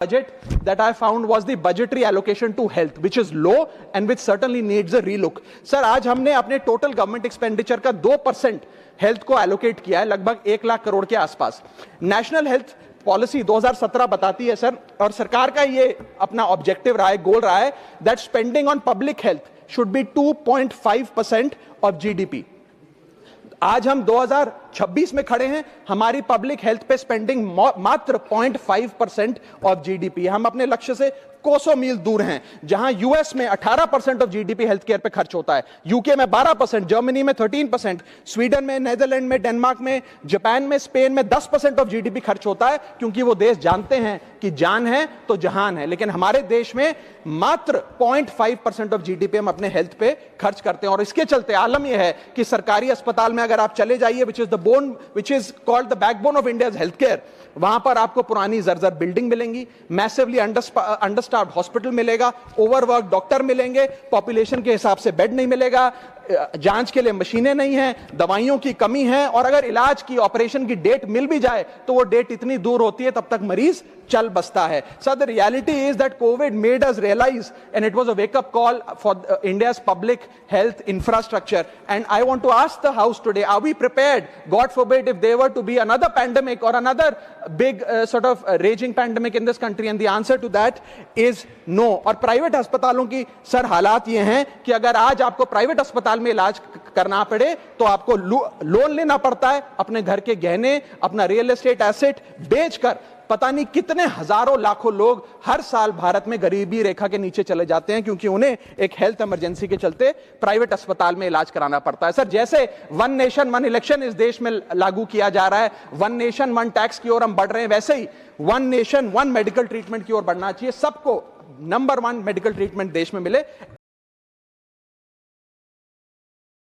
budget that I found was the budgetary allocation to health, which is low and which certainly needs a relook. Sir आज हमने अपने total government expenditure का 2% health को allocate किया है, लगभग 1 लाख करोड़ के आसपास। नेशनल हेल्थ पॉलिसी 2017 बताती है सर, और सरकार का ये अपना ऑब्जेक्टिव रहा है, गोल रहा है, that spending on public health should be 2.5% of GDP. आज हम 2026 में खड़े हैं, हमारी पब्लिक हेल्थ पे स्पेंडिंग मात्र 0.5% ऑफ जीडीपी। हम अपने लक्ष्य से कोसों मील दूर हैं। जहां यूएस में 18% ऑफ जीडीपी हेल्थ केयर पे खर्च होता है, यूके में 12%, जर्मनी में 13%, स्वीडन में, नेदरलैंड में, डेनमार्क में, जापान में, स्पेन में 10% ऑफ जीडीपी खर्च होता है, क्योंकि वो देश जानते हैं कि जान है तो जहान है। लेकिन हमारे देश में मात्र 0.5% ऑफ जीडीपी हम अपने हेल्थ पे खर्च करते हैं। और इसके चलते आलम यह है कि सरकारी अस्पताल में अगर आप चले जाइए, which is called the backbone of India's health care, वहां पर आपको पुरानी जर्जर बिल्डिंग मिलेंगी, मैसिवली अंडरस्टाफ्ड हॉस्पिटल मिलेगा, ओवरवर्क डॉक्टर मिलेंगे, पॉपुलेशन के हिसाब से बेड नहीं मिलेगा, जांच के लिए मशीनें नहीं हैं, दवाइयों की कमी है, और अगर इलाज की, ऑपरेशन की डेट मिल भी जाए तो वो डेट इतनी दूर होती है, तब तक मरीज चल बसता है। Sir, the reality is that Covid made us realise, and it was a wake up call for India's public health infrastructure, and I want to ask the house today, are we prepared, God forbid, if there were to be another pandemic or another big sort of raging pandemic in this country? And the answer to that is no. और private अस्पतालों की sir हालात ये हैं कि अगर आज आपको प्राइवेट अस्पताल में इलाज करना पड़े तो आपको लोन लेना पड़ता है, अपने घर के गहने, अपना रियल एस्टेट एसेट बेचकर पता नहीं कितने हजारों लाखों लोग हर साल भारत में गरीबी रेखा के नीचे चले जाते हैं, क्योंकि उन्हें एक हेल्थ इमरजेंसी के चलते प्राइवेट अस्पताल में इलाज कराना पड़ता है। सर, जैसे वन नेशन वन इलेक्शन इस देश में लागू किया जा रहा है, वन नेशन वन टैक्स की ओर हम बढ़ रहे हैं, वैसे ही one nation one medical treatment की ओर बढ़ना चाहिए। सबको नंबर 1 मेडिकल ट्रीटमेंट देश में मिले।